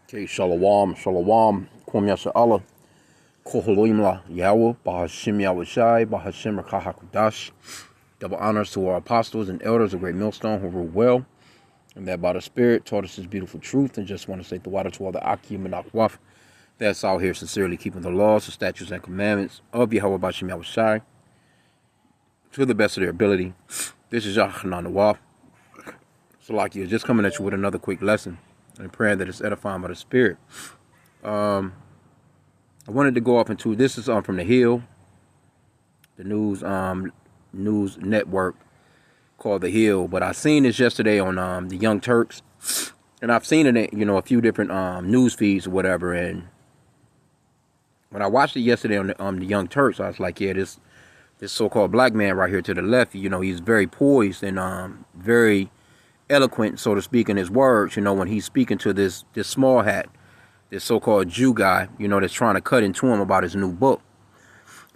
Okay, Shalom, Shalom, Kwam Yasha Allah, Koholoimla Yahweh, Bahashim Yahweh Shai, Bahashim Rakahakudash. Double honors to our apostles and elders of Great Millstone who rule well, and that by the Spirit taught us this beautiful truth, and just want to say the water to all the H.I.M and Akwaf that's out here sincerely keeping the laws, the statutes, and commandments of Yahweh Bahashim Yahweh Shai to the best of their ability. This is Yahweh Nawaf. So like you're just coming at you with another quick lesson and praying that it's edifying by the Spirit. I wanted to go off into this is from the Hill, the news network called the Hill. But I seen this yesterday on the Young Turks, and I've seen it in a few different news feeds or whatever. And when I watched it yesterday on the Young Turks, I was like, yeah, this so-called black man right here to the left, he's very poised and very eloquent, so to speak, in his words, when he's speaking to this small hat, this so-called Jew guy, that's trying to cut into him about his new book.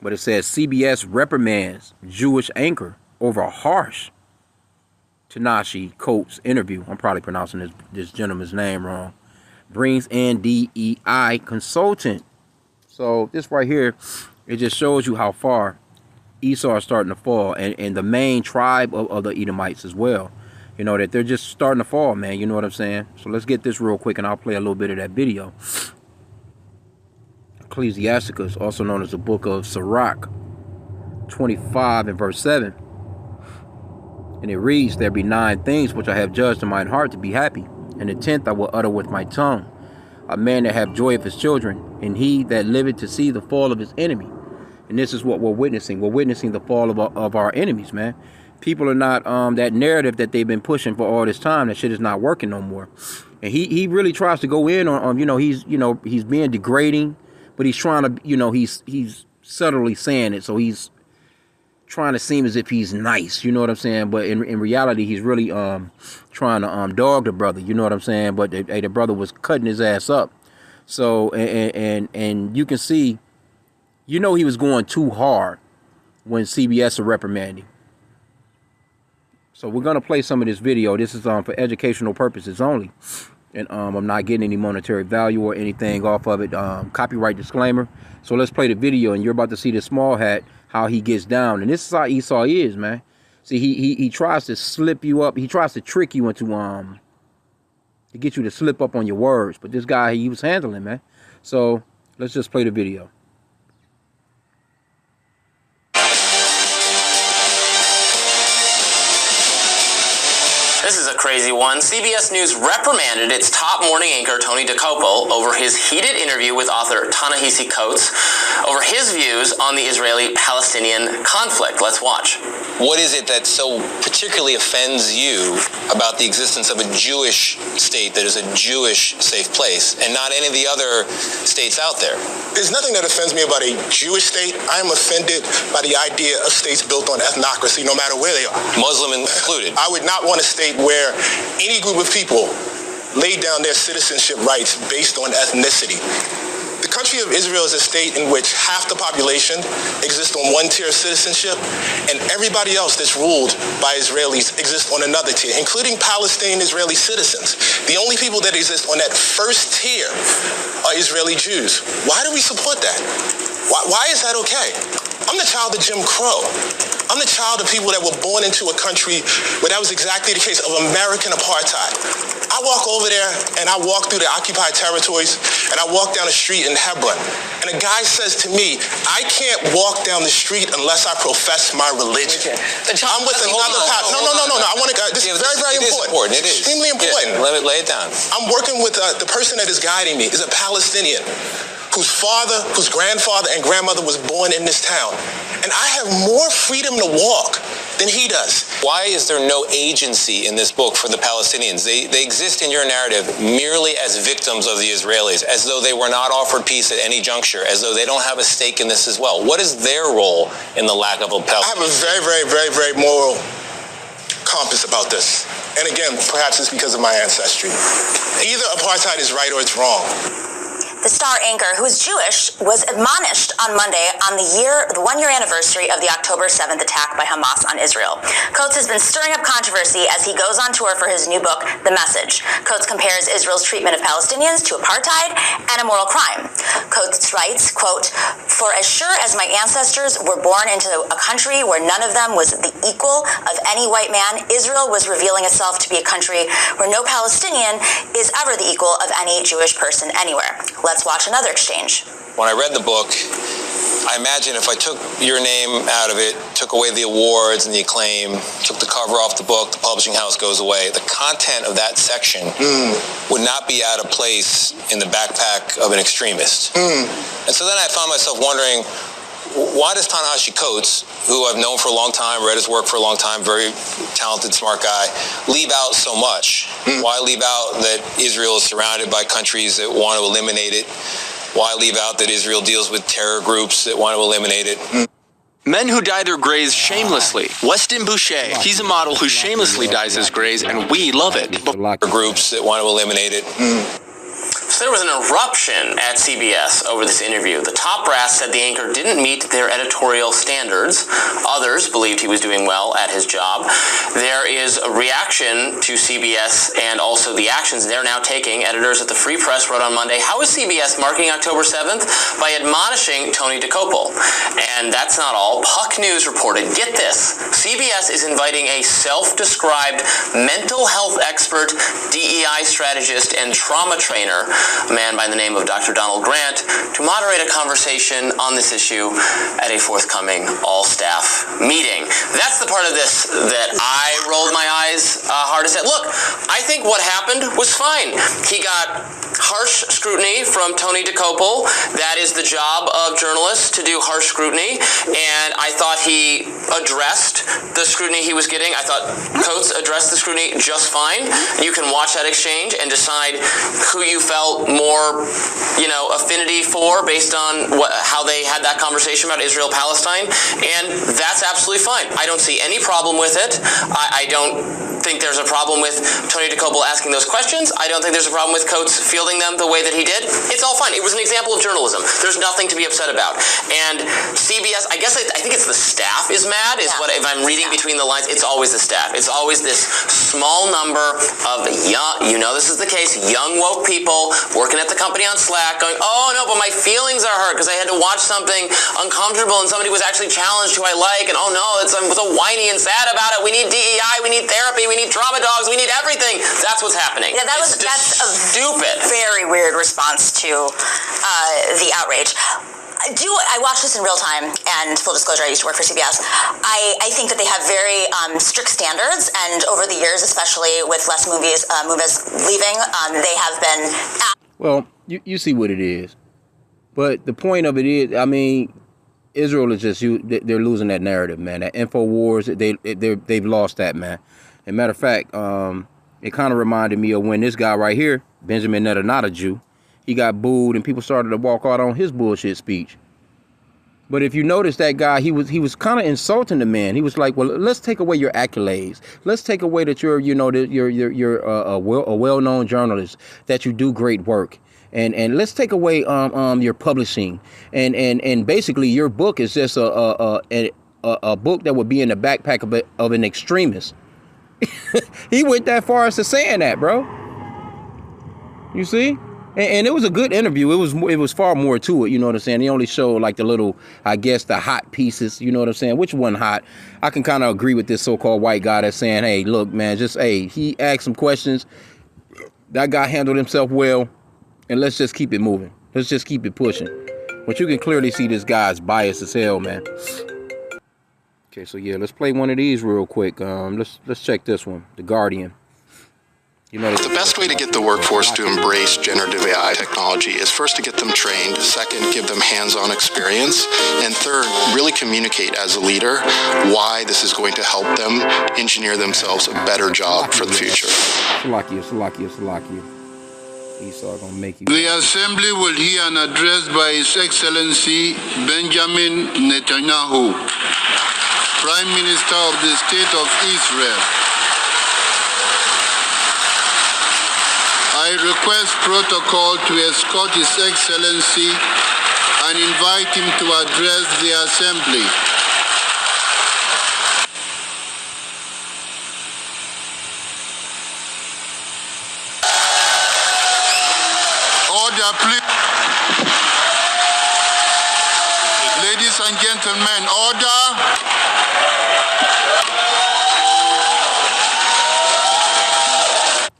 But it says CBS reprimands Jewish anchor over a harsh Tanashi Coates interview. I'm probably pronouncing this gentleman's name wrong. Brings in DEI consultant. So this right here, it just shows you how far Esau is starting to fall, and the main tribe of the Edomites as well. That they're just starting to fall, man. You know what I'm saying? So let's get this real quick, and I'll play a little bit of that video. Ecclesiasticus, also known as the book of Sirach, 25 and verse 7. And it reads, there be 9 things which I have judged in mine heart to be happy, and the 10th I will utter with my tongue. A man that have joy of his children, and he that liveth to see the fall of his enemy. And this is what we're witnessing. We're witnessing the fall of our enemies, man. People are not that narrative that they've been pushing for all this time. That shit is not working no more. And he really tries to go in on he's being degrading, but he's trying to he's subtly saying it, so he's trying to seem as if he's nice. You know what I'm saying? But in reality, he's really trying to dog the brother. You know what I'm saying? But the brother was cutting his ass up. So and you can see, he was going too hard when CBS are reprimanding. So we're going to play some of this video. This is for educational purposes only. And I'm not getting any monetary value or anything off of it. Copyright disclaimer. So let's play the video, and you're about to see the small hat, how he gets down. And this is how Esau is, man. See, he tries to slip you up. He tries to trick you into to get you to slip up on your words. But this guy, he was handling, man. So let's just play the video. This is a crazy one. CBS News reprimanded its top morning anchor, Tony DeCoppel, over his heated interview with author Ta-Nehisi Coates over his views on the Israeli-Palestinian conflict. Let's watch. What is it that so particularly offends you about the existence of a Jewish state that is a Jewish safe place and not any of the other states out there? There's nothing that offends me about a Jewish state. I'm offended by the idea of states built on ethnocracy, no matter where they are. Muslim included. I would not want a state where any group of people lay down their citizenship rights based on ethnicity. The country of Israel is a state in which half the population exists on one tier of citizenship, and everybody else that's ruled by Israelis exists on another tier, including Palestinian Israeli citizens. The only people that exist on that first tier are Israeli Jews. Why do we support that? Why is that okay? I'm the child of Jim Crow. I'm the child of people that were born into a country where that was exactly the case of American apartheid. I walk over there and I walk through the occupied territories and I walk down the street in Hebron. And a guy says to me, I can't walk down the street unless I profess my religion. I'm with another pastor. No. I want to. This is very, very important. It is extremely important. Yeah, lay it down. I'm working with the person that is guiding me is a Palestinian whose father, whose grandfather and grandmother was born in this town. And I have more freedom to walk than he does. Why is there no agency in this book for the Palestinians? They exist in your narrative merely as victims of the Israelis, as though they were not offered peace at any juncture, as though they don't have a stake in this as well. What is their role in the lack of a Palestinian? I have a very, very, very, very moral compass about this. And again, perhaps it's because of my ancestry. Either apartheid is right or it's wrong. The Star anchor, who is Jewish, was admonished on Monday on the one-year anniversary of the October 7th attack by Hamas on Israel. Coates has been stirring up controversy as he goes on tour for his new book, The Message. Coates compares Israel's treatment of Palestinians to apartheid and a moral crime. Coates writes, quote, "For as sure as my ancestors were born into a country where none of them was the equal of any white man, Israel was revealing itself to be a country where no Palestinian is ever the equal of any Jewish person anywhere." Let's watch another exchange. When I read the book, I imagine if I took your name out of it, took away the awards and the acclaim, took the cover off the book, the publishing house goes away, the content of that section would not be out of place in the backpack of an extremist. And so then I found myself wondering, why does Ta-Nehisi Coates, who I've known for a long time, read his work for a long time, very talented, smart guy, leave out so much? Why leave out that Israel is surrounded by countries that want to eliminate it? Why leave out that Israel deals with terror groups that want to eliminate it? Men who dye their grays shamelessly. Weston Boucher, he's a model who shamelessly dyes his grays, and we love it. Groups that want to eliminate it. So there was an eruption at CBS over this interview. The top brass said the anchor didn't meet their editorial standards. Others believed he was doing well at his job. There is a reaction to CBS and also the actions they're now taking. Editors at the Free Press wrote on Monday, how is CBS marking October 7th? By admonishing Tony DeCopel. And that's not all. Puck News reported, get this, CBS is inviting a self-described mental health expert, DEI strategist, and trauma trainer, a man by the name of Dr. Donald Grant, to moderate a conversation on this issue at a forthcoming all-staff meeting. That's the part of this that I rolled my eyes hardest at. Look, I think what happened was fine. He got harsh scrutiny from Tony DeCopel. That is the job of journalists, to do harsh scrutiny, and I thought he addressed the scrutiny he was getting. I thought Coates addressed the scrutiny just fine. You can watch that exchange and decide who you felt more, affinity for based on how they had that conversation about Israel-Palestine, and that's absolutely fine. I don't see any problem with it. I don't think there's a problem with Tony DeCopel asking those questions. I don't think there's a problem with Coates fielding them the way that he did. It's all fine. It was an example of journalism. There's nothing to be upset about. And CBS, I think it's the staff is mad, is what, if I'm reading between the lines, it's always the staff. It's always this small number of young, this is the case, young woke people working at the company on Slack going, oh no, but my feelings are hurt because I had to watch something uncomfortable and somebody was actually challenged who I like, and oh no, I'm so whiny and sad about it. We need DEI, we need therapy, we need trauma dogs, we need everything. That's what's happening. Yeah, that's a stupid, very weird response to the outrage. I watched this in real time, and full disclosure, I used to work for CBS. I think that they have very strict standards, and over the years, especially with less movies leaving, they have been... Well, you see what it is. But the point of it is, Israel is just, they're losing that narrative, man. That InfoWars, they've lost that, man. As a matter of fact, it kind of reminded me of when this guy right here, Benjamin Netanyahu, Jew, he got booed and people started to walk out on his bullshit speech. But if you notice that guy, he was kind of insulting the man. He was like, well, let's take away your accolades. Let's take away that you're a well-known journalist, that you do great work. And let's take away your publishing. And basically your book is just a book that would be in the backpack of an extremist. He went that far as to saying that, bro. You see? And it was a good interview. It was far more to it, you know what I'm saying? He only showed like the little, I guess, the hot pieces, you know what I'm saying? Which one hot? I can kind of agree with this so-called white guy that's saying, hey, look, man, he asked some questions. That guy handled himself well, and let's just keep it moving. Let's just keep it pushing. But you can clearly see this guy's biased as hell, man. Okay, so yeah, let's play one of these real quick. Let's check this one, The Guardian. The best way to get the workforce to embrace generative AI technology is first to get them trained, second, give them hands-on experience, and third, really communicate as a leader why this is going to help them engineer themselves a better job for the future. The Assembly will hear an address by His Excellency Benjamin Netanyahu, Prime Minister of the State of Israel. I request protocol to escort His Excellency and invite him to address the Assembly. Order, please. Ladies and gentlemen, order.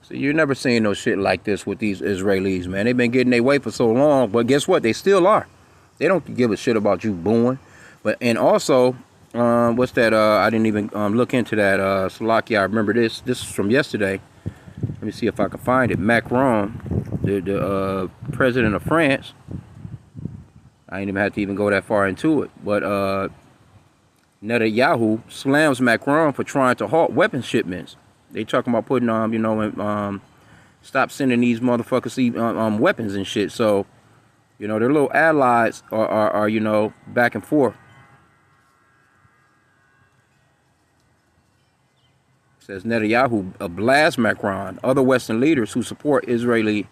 So you're never seeing no shit like this with these Israelis, man. They've been getting their way for so long, but guess what? They still are. They don't give a shit about you booing. But and also, what's that? I didn't even look into that. Slovakia. I remember this. This is from yesterday. Let me see if I can find it. Macron, the president of France. I ain't even have to even go that far into it. But Netanyahu slams Macron for trying to halt weapons shipments. They talking about putting stop sending these motherfuckers weapons and shit. So, you know, their little allies are you know, back and forth. Says Netanyahu blasts Macron, other Western leaders who support Israeli.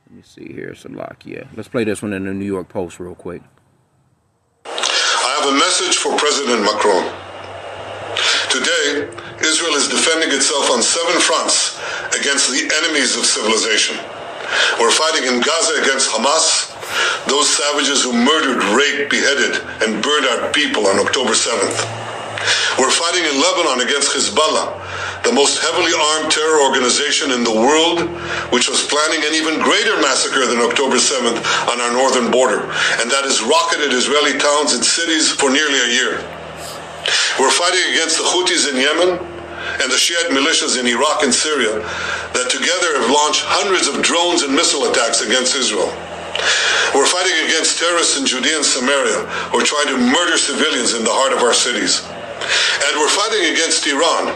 Let me see here, Slovakia. Let's play this one in the New York Post real quick. I have a message for President Macron. Today, Israel is defending itself on 7 fronts against the enemies of civilization. We're fighting in Gaza against Hamas, those savages who murdered, raped, beheaded, and burned our people on October 7th. We're fighting in Lebanon against Hezbollah, the most heavily armed terror organization in the world, which was planning an even greater massacre than October 7th on our northern border, and that has rocketed Israeli towns and cities for nearly a year. We're fighting against the Houthis in Yemen and the Shiite militias in Iraq and Syria that together have launched hundreds of drones and missile attacks against Israel. We're fighting against terrorists in Judea and Samaria who are trying to murder civilians in the heart of our cities. And we're fighting against Iran,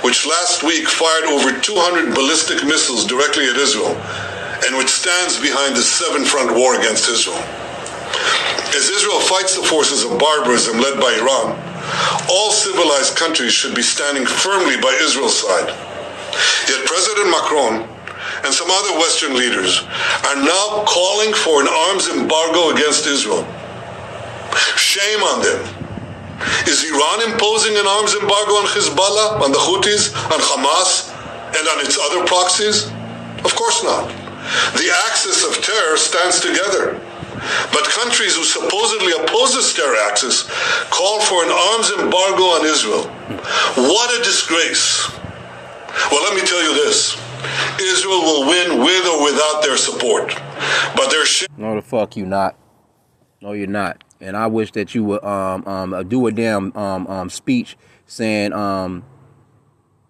which last week fired over 200 ballistic missiles directly at Israel, and which stands behind the 7-front war against Israel. As Israel fights the forces of barbarism led by Iran, all civilized countries should be standing firmly by Israel's side. Yet President Macron and some other Western leaders are now calling for an arms embargo against Israel. Shame on them. Is Iran imposing an arms embargo on Hezbollah, on the Houthis, on Hamas, and on its other proxies? Of course not. The axis of terror stands together. But countries who supposedly oppose this terror axis call for an arms embargo on Israel. What a disgrace. Well, let me tell you this. Israel will win with or without their support. But their No, the fuck you not. No, you're not. And I wish that you would do a damn speech saying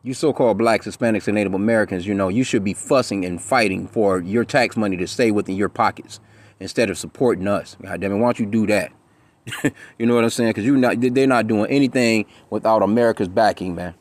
you so-called blacks, Hispanics, and Native Americans, you know, you should be fussing and fighting for your tax money to stay within your pockets instead of supporting us. God damn it, why don't you do that? You know what I'm saying? Because they're not doing anything without America's backing, man.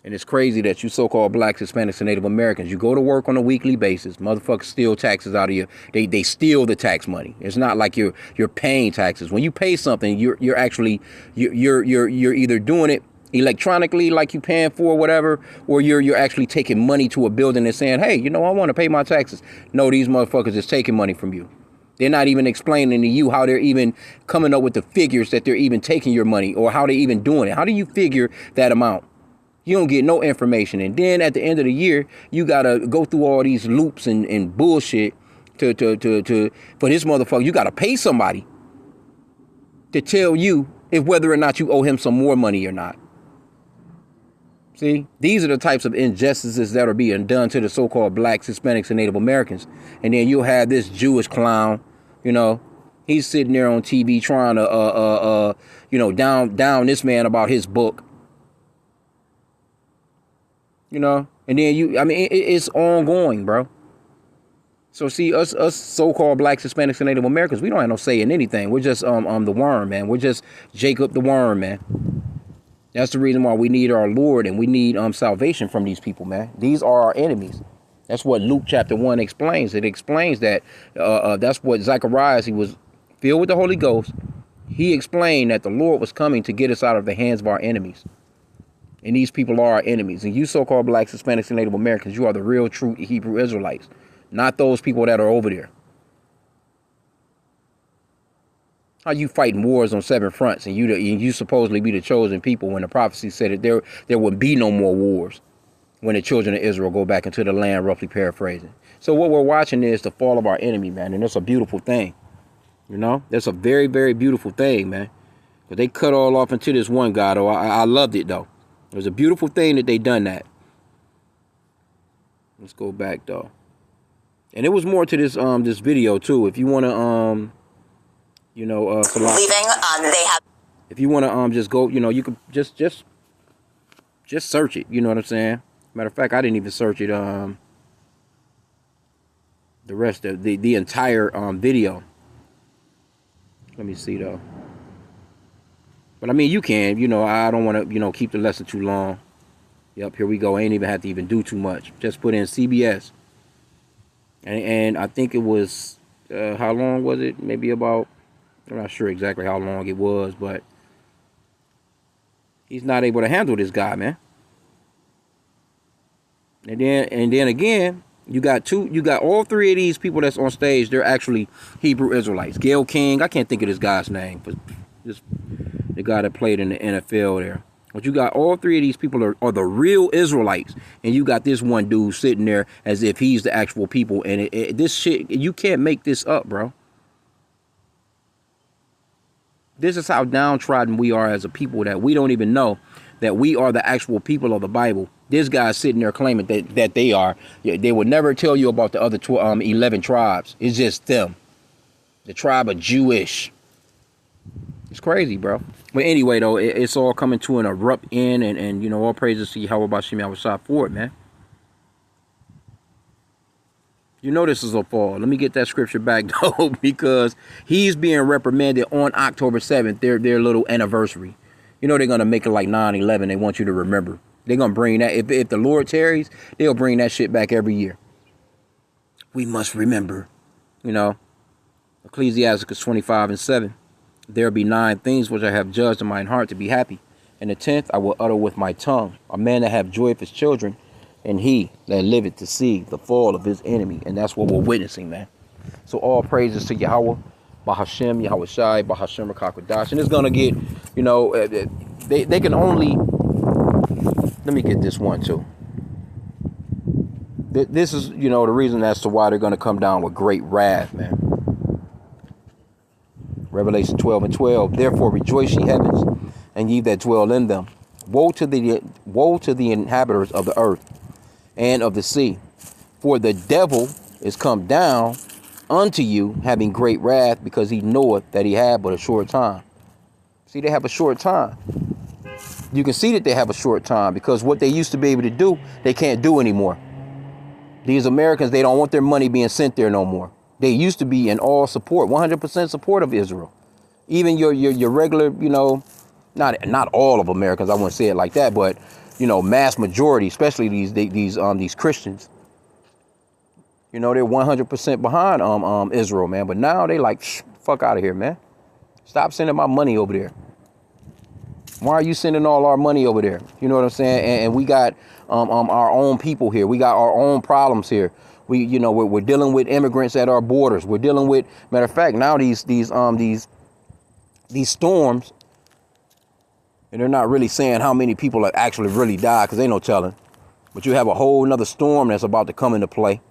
And it's crazy that you so-called blacks, Hispanics, and Native Americans, you go to work on a weekly basis. Motherfuckers steal taxes out of you. They steal the tax money. It's not like you're paying taxes. When you pay something, you're actually either doing it electronically, like you paying for whatever, or you're actually taking money to a building and saying, hey, you know, I want to pay my taxes. No, these motherfuckers is taking money from you. They're not even explaining to you how they're even coming up with the figures that they're even taking your money, or how they're even doing it. How do you figure that amount? You don't get no information. And then at the end of the year, you got to go through all these loops and bullshit for this motherfucker. You got to pay somebody to tell you if whether or not you owe him some more money or not. See, these are the types of injustices that are being done to the so-called blacks, Hispanics, and Native Americans. And then you'll have this Jewish clown, you know, he's sitting there on TV trying to, you know, down this man about his book. You know, and then it's ongoing, bro. So see, us so-called blacks, Hispanics, and Native Americans, we don't have no say in anything. We're just the worm, man. We're just Jacob the worm, man. That's the reason why we need our Lord and we need salvation from these people, man. These are our enemies. That's what Luke chapter 1 explains. It explains that that's what Zacharias, he was filled with the Holy Ghost. He explained that the Lord was coming to get us out of the hands of our enemies. And these people are our enemies. And you so-called blacks, Hispanics, and Native Americans, you are the real, true Hebrew Israelites, not those people that are over there. How you fighting wars on 7 fronts and you supposedly be the chosen people when the prophecy said that there would be no more wars when the children of Israel go back into the land, roughly paraphrasing. So what we're watching is the fall of our enemy, man. And it's a beautiful thing. You know, that's a very, very beautiful thing, man. But they cut all off into this one God. Oh, I loved it, though. It was a beautiful thing that they done that. Let's go back, though. And it was more to this this video, too. If you want to, you know, leaving, they have... If you want to just go, you know, you could just search it. You know what I'm saying? Matter of fact, I didn't even search it. The rest of the entire video. Let me see, though. But I mean, you can, you know, I don't want to, you know, keep the lesson too long. Yep, here we go. I ain't even have to even do too much. Just put in CBS. And I think it was, how long was it? Maybe about, I'm not sure exactly how long it was, but he's not able to handle this guy, man. And then again, you got all 3 of these people that's on stage. They're actually Hebrew Israelites. Gayle King, I can't think of this guy's name, but just the guy that played in the NFL there. But you got all 3 of these people are the real Israelites, and you got this one dude sitting there as if he's the actual people. And this shit, you can't make this up, bro. This is how downtrodden we are as a people, that we don't even know that we are the actual people of the Bible. This guy's sitting there claiming that they are. They would never tell you about the other 11 tribes. It's just them. The tribe of Jewish. It's crazy, bro. But anyway, though, it's all coming to an abrupt end. And you know, all praises to Yahweh Bashim Yahushua for it, man. You know this is a fall. Let me get that scripture back, though, because he's being reprimanded on October 7th, their little anniversary. You know they're going to make it like 9/11. They want you to remember. They're going to bring that. If the Lord tarries, they'll bring that shit back every year. We must remember, you know, Ecclesiasticus 25:7. There be 9 things which I have judged in mine heart to be happy. And the 10th I will utter with my tongue. A man that have joy of his children, and he that liveth to see the fall of his enemy. And that's what we're witnessing, man. So all praises to Yahweh, Bahashem, Yahweh Shai, Bahashem Rakakwadash. And it's going to get, you know, they can only... Let me get this one, too. This is, you know, the reason as to why they're going to come down with great wrath, man. Revelation 12:12. Therefore rejoice, ye heavens, and ye that dwell in them. Woe to the inhabitants of the earth and of the sea, for the devil is come down unto you, having great wrath, because he knoweth that he had but a short time. See, they have a short time. You can see that they have a short time, because what they used to be able to do, they can't do anymore. These Americans, they don't want their money being sent there no more. They used to be in all support, 100% support of Israel. Even your regular, you know, not all of Americans, I wouldn't say it like that, but, you know, mass majority, especially these Christians. You know, they're 100% behind Israel, man. But now they like, fuck out of here, man. Stop sending my money over there. Why are you sending all our money over there? You know what I'm saying? And we got our own people here. We got our own problems here. We're dealing with immigrants at our borders. We're dealing with, matter of fact, now these storms, and they're not really saying how many people have actually really died, because they no telling. But you have a whole nother storm that's about to come into play.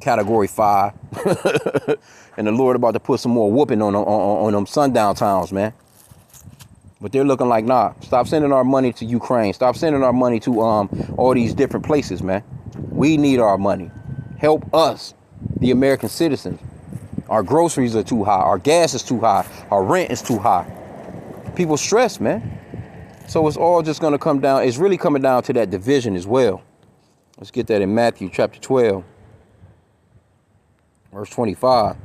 Category 5. And the Lord about to put some more whooping on them sundown towns, man. But they're looking like, nah, stop sending our money to Ukraine. Stop sending our money to all these different places, man. We need our money. Help us, the American citizens. Our groceries are too high. Our gas is too high. Our rent is too high. People stress, man. So it's all just going to come down. It's really coming down to that division as well. Let's get that in Matthew chapter 12, verse 25.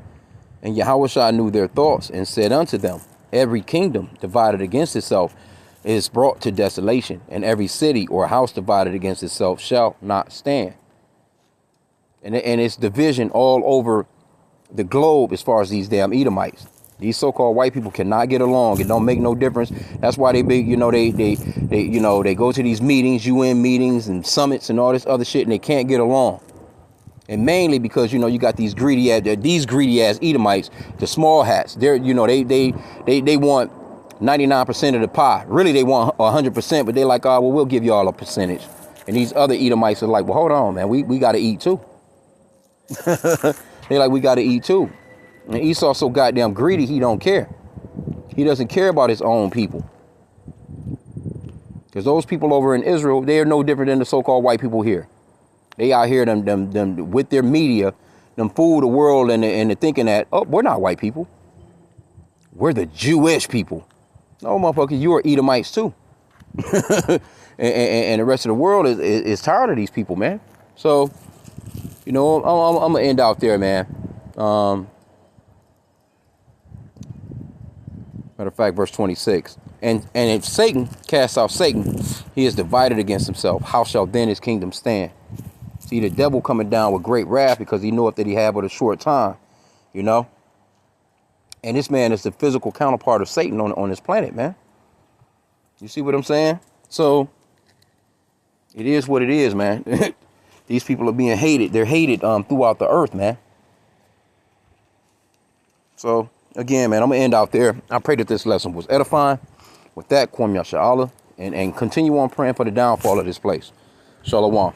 And Yahushua knew their thoughts and said unto them, every kingdom divided against itself is brought to desolation, and every city or house divided against itself shall not stand. And it's division all over the globe as far as these damn Edomites. These so-called white people cannot get along. It don't make no difference. That's why they they go to these meetings, UN meetings and summits and all this other shit, and they can't get along. And mainly because, you got these greedy ass Edomites, the small hats. They're, they want 99% of the pie. Really, they want 100%, but they're like, oh, well, we'll give y'all a percentage. And these other Edomites are like, well, hold on, man, we got to eat too. They're like, we got to eat too. And Esau's so goddamn greedy, he don't care. He doesn't care about his own people. Because those people over in Israel, they are no different than the so-called white people here. They out here them with their media, them fool the world and they're thinking that, oh, we're not white people. We're the Jewish people. No, motherfucker, you are Edomites too. and the rest of the world is tired of these people, man. So, I'm going to end out there, man. Matter of fact, verse 26. And if Satan casts out Satan, he is divided against himself. How shall then his kingdom stand? See, the devil coming down with great wrath because he knoweth that he had but a short time, And this man is the physical counterpart of Satan on this planet, man. You see what I'm saying? So it is what it is, man. These people are being hated. They're hated throughout the earth, man. So again, man, I'm going to end out there. I pray that this lesson was edifying. With that, Kwam Yasha Allah, and continue on praying for the downfall of this place. Shalom.